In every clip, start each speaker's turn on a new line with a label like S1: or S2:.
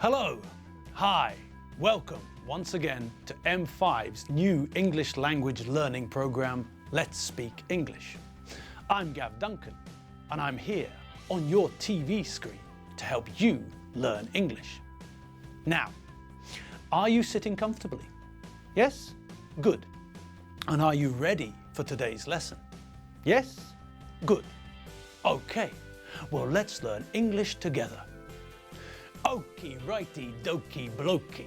S1: Hello, hi, welcome once again to M5's new English language learning program, Let's Speak English. I'm Gav Duncan and I'm here on your TV screen to help you learn English. Now, are you sitting comfortably? Yes? Good. And are you ready for today's lesson? Yes? Good. Okay, well let's learn English together. Okie righty dokey blokey.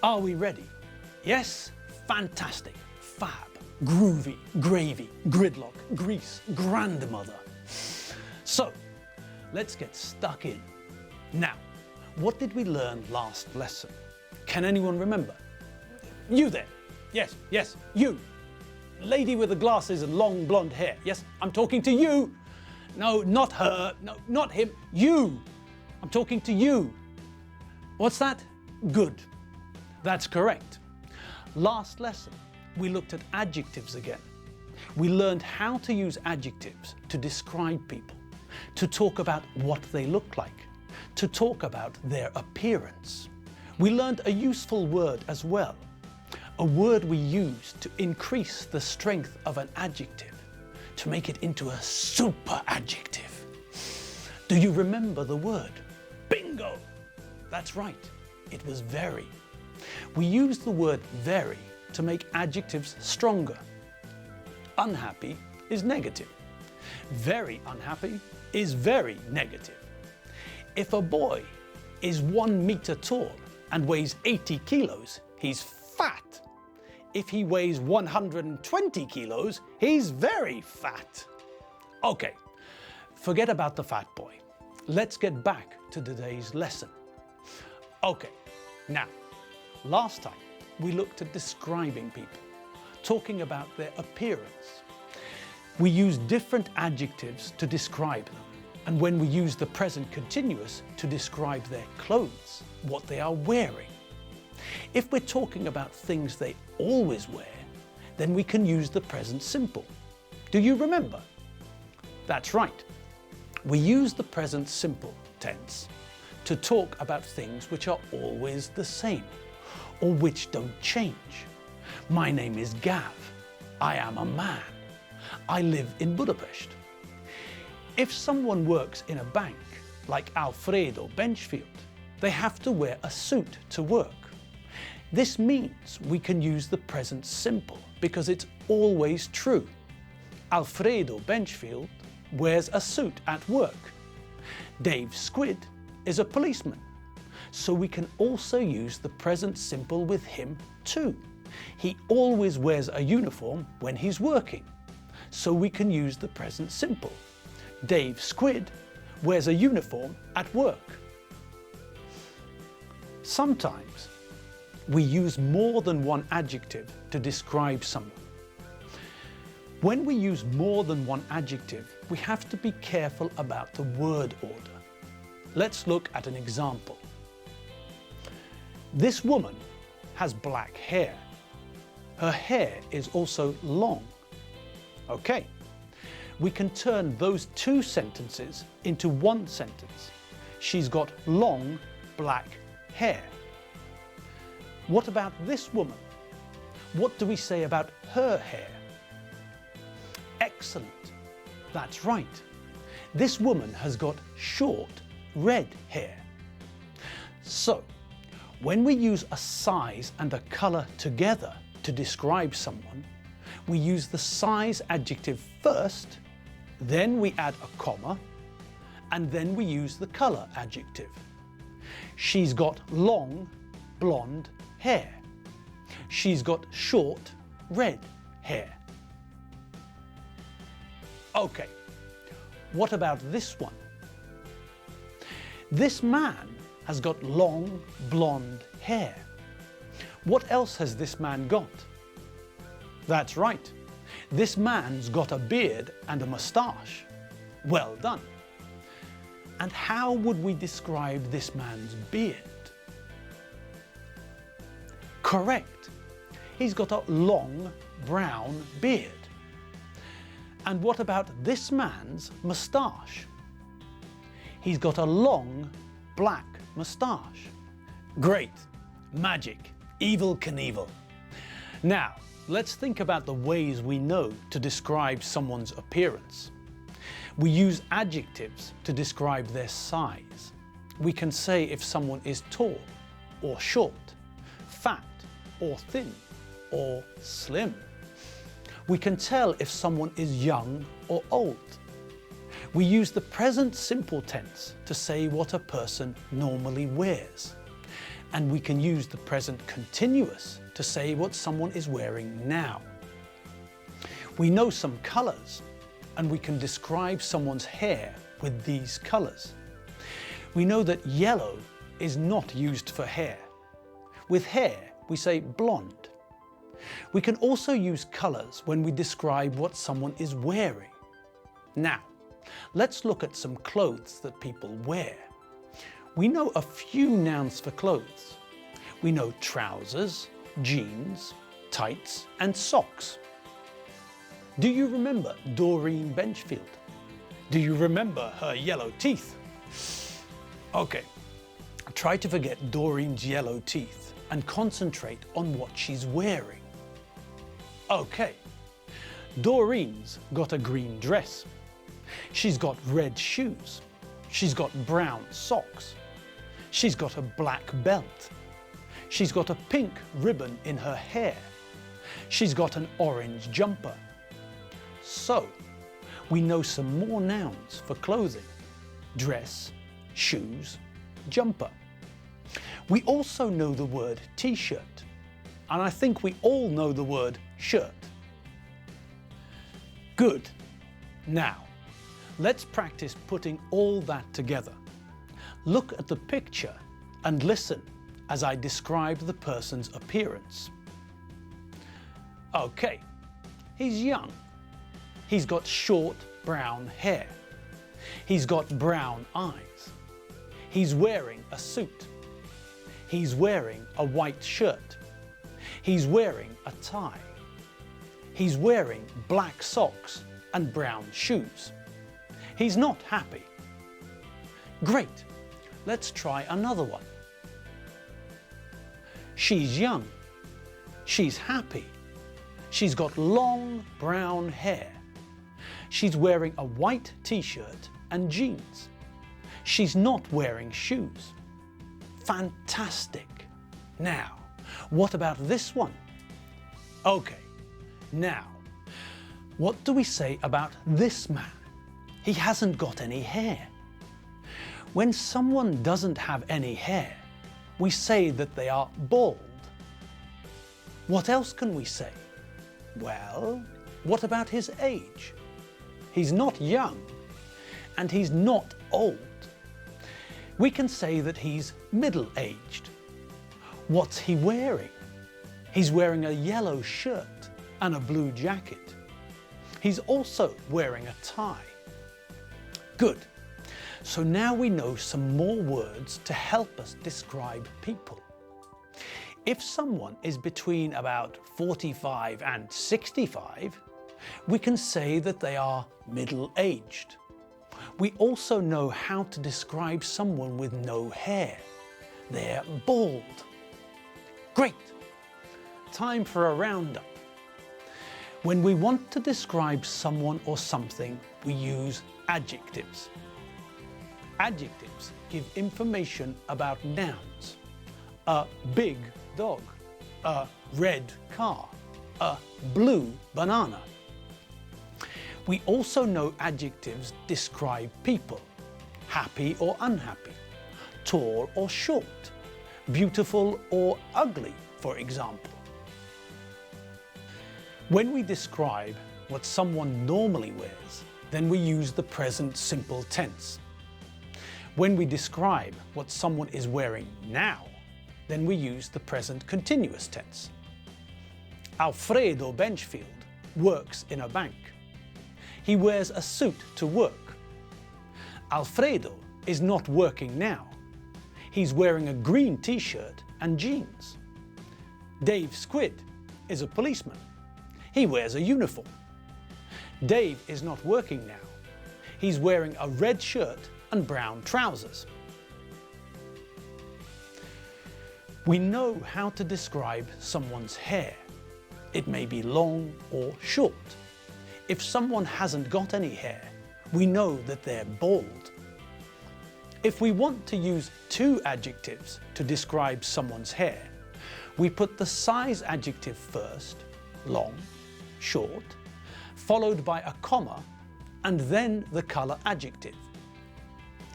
S1: Are we ready? Yes? Fantastic. Fab. Groovy. Gravy. Gridlock. Grease. Grandmother. So, let's get stuck in. Now, what did we learn last lesson? Can anyone remember? You there. Yes, you. Lady with the glasses and long blonde hair. Yes, I'm talking to you. No, not her. No, not him. You. I'm talking to you. What's that? Good. That's correct. Last lesson, we looked at adjectives again. We learned how to use adjectives to describe people, to talk about what they look like, to talk about their appearance. We learned a useful word as well, a word we use to increase the strength of an adjective, to make it into a super adjective. Do you remember the word? Bingo! That's right, it was very. We used the word very to make adjectives stronger. Unhappy is negative. Very unhappy is very negative. If a boy is 1 meter tall and weighs 80 kilos, he's fat. If he weighs 120 kilos, he's very fat. Okay, forget about the fat boy. Let's get back to today's lesson. Okay, now, last time we looked at describing people, talking about their appearance. We used different adjectives to describe them, and when we use the present continuous to describe their clothes, what they are wearing. If we're talking about things they always wear, then we can use the present simple. Do you remember? That's right. We use the present simple tense to talk about things which are always the same or which don't change. My name is Gav. I am a man. I live in Budapest. If someone works in a bank, like Alfredo Benchfield, they have to wear a suit to work. This means we can use the present simple because it's always true. Alfredo Benchfield wears a suit at work. Dave Squid is a policeman, so we can also use the present simple with him too. He always wears a uniform when he's working, so we can use the present simple. Dave Squid wears a uniform at work. Sometimes we use more than one adjective to describe someone. When we use more than one adjective, we have to be careful about the word order. Let's look at an example. This woman has black hair. Her hair is also long. Okay, we can turn those two sentences into one sentence. She's got long black hair. What about this woman? What do we say about her hair? Excellent. That's right. This woman has got short red hair. So, when we use a size and a colour together to describe someone, we use the size adjective first, then we add a comma, and then we use the colour adjective. She's got long blonde hair. She's got short red hair. Okay, what about this one? This man has got long blonde hair. What else has this man got? That's right, this man's got a beard and a moustache. Well done. And how would we describe this man's beard? Correct, he's got a long brown beard. And what about this man's moustache? He's got a long black moustache. Great, magic, Evel Knievel. Now, let's think about the ways we know to describe someone's appearance. We use adjectives to describe their size. We can say if someone is tall or short, fat or thin, or slim. We can tell if someone is young or old. We use the present simple tense to say what a person normally wears. And we can use the present continuous to say what someone is wearing now. We know some colours, and we can describe someone's hair with these colours. We know that yellow is not used for hair. With hair, we say blonde. We can also use colours when we describe what someone is wearing. Now, let's look at some clothes that people wear. We know a few nouns for clothes. We know trousers, jeans, tights and socks. Do you remember Doreen Benchfield? Do you remember her yellow teeth? Okay, try to forget Doreen's yellow teeth and concentrate on what she's wearing. Okay, Doreen's got a green dress. She's got red shoes. She's got brown socks. She's got a black belt. She's got a pink ribbon in her hair. She's got an orange jumper. So, we know some more nouns for clothing: dress, shoes, jumper. We also know the word t-shirt, and I think we all know the word shirt. Good. Now, let's practice putting all that together. Look at the picture and listen as I describe the person's appearance. Okay, he's young. He's got short brown hair. He's got brown eyes. He's wearing a suit. He's wearing a white shirt. He's wearing a tie. He's wearing black socks and brown shoes. He's not happy. Great. Let's try another one. She's young. She's happy. She's got long brown hair. She's wearing a white t-shirt and jeans. She's not wearing shoes. Fantastic. Now, what about this one? Okay, now, what do we say about this man? He hasn't got any hair. When someone doesn't have any hair, we say that they are bald. What else can we say? Well, what about his age? He's not young, and he's not old. We can say that he's middle-aged. What's he wearing? He's wearing a yellow shirt and a blue jacket. He's also wearing a tie. Good. So now we know some more words to help us describe people. If someone is between about 45 and 65, we can say that they are middle-aged. We also know how to describe someone with no hair. They're bald. Great! Time for a roundup. When we want to describe someone or something, we use adjectives. Adjectives give information about nouns. A big dog, a red car, a blue banana. We also know adjectives describe people: happy or unhappy, tall or short, beautiful or ugly, for example. When we describe what someone normally wears, then we use the present simple tense. When we describe what someone is wearing now, then we use the present continuous tense. Alfredo Benchfield works in a bank. He wears a suit to work. Alfredo is not working now. He's wearing a green t-shirt and jeans. Dave Squid is a policeman. He wears a uniform. Dave is not working now. He's wearing a red shirt and brown trousers. We know how to describe someone's hair. It may be long or short. If someone hasn't got any hair, we know that they're bald. If we want to use two adjectives to describe someone's hair, we put the size adjective first, long, short, followed by a comma, and then the colour adjective.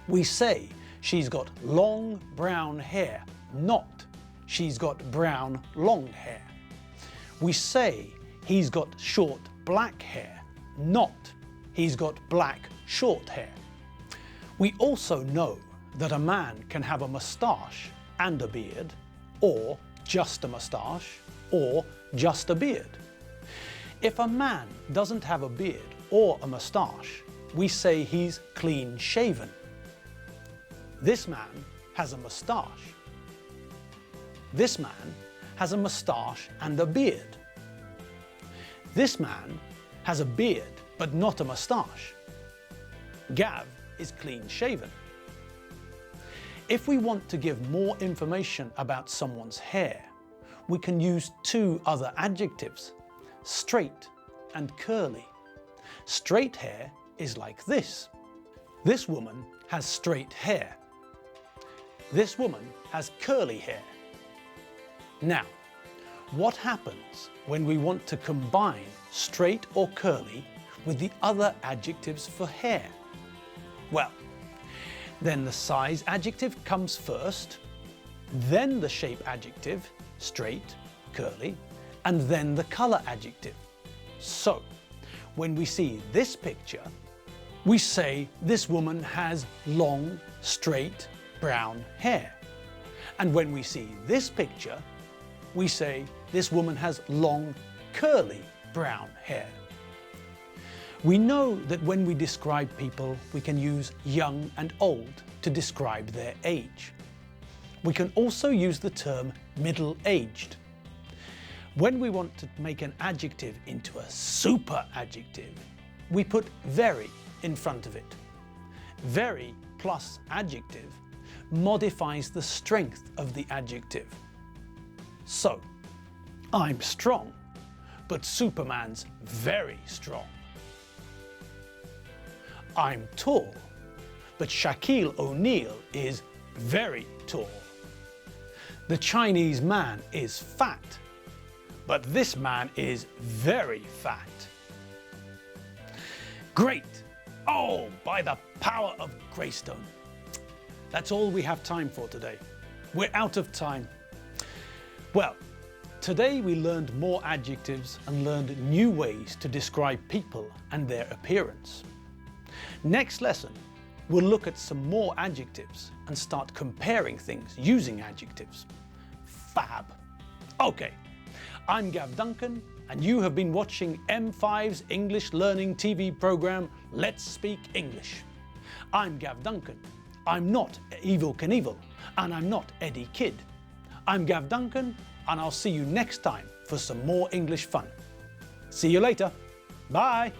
S1: We say she's got long brown hair, not she's got brown long hair. We say he's got short black hair, not he's got black short hair. We also know that a man can have a moustache and a beard, or just a moustache, or just a beard. If a man doesn't have a beard or a moustache, we say he's clean shaven. This man has a moustache. This man has a moustache and a beard. This man has a beard but not a moustache. Gav is clean shaven. If we want to give more information about someone's hair, we can use two other adjectives, straight and curly. Straight hair is like this. This woman has straight hair. This woman has curly hair. Now, what happens when we want to combine straight or curly with the other adjectives for hair? Well, then the size adjective comes first, then the shape adjective, straight, curly, and then the colour adjective. So, when we see this picture, we say this woman has long, straight, brown hair. And when we see this picture, we say this woman has long, curly, brown hair. We know that when we describe people, we can use young and old to describe their age. We can also use the term middle-aged. When we want to make an adjective into a super adjective, we put very in front of it. Very plus adjective modifies the strength of the adjective. So, I'm strong, but Superman's very strong. I'm tall, but Shaquille O'Neal is very tall. The Chinese man is fat, but this man is very fat. Great! Oh, by the power of Greystone. That's all we have time for today. We're out of time. Well, today we learned more adjectives and learned new ways to describe people and their appearance. Next lesson, we'll look at some more adjectives and start comparing things using adjectives. Fab! Okay, I'm Gav Duncan, and you have been watching M5's English learning TV program, Let's Speak English. I'm Gav Duncan. I'm not Evel Knievel, and I'm not Eddie Kidd. I'm Gav Duncan, and I'll see you next time for some more English fun. See you later. Bye.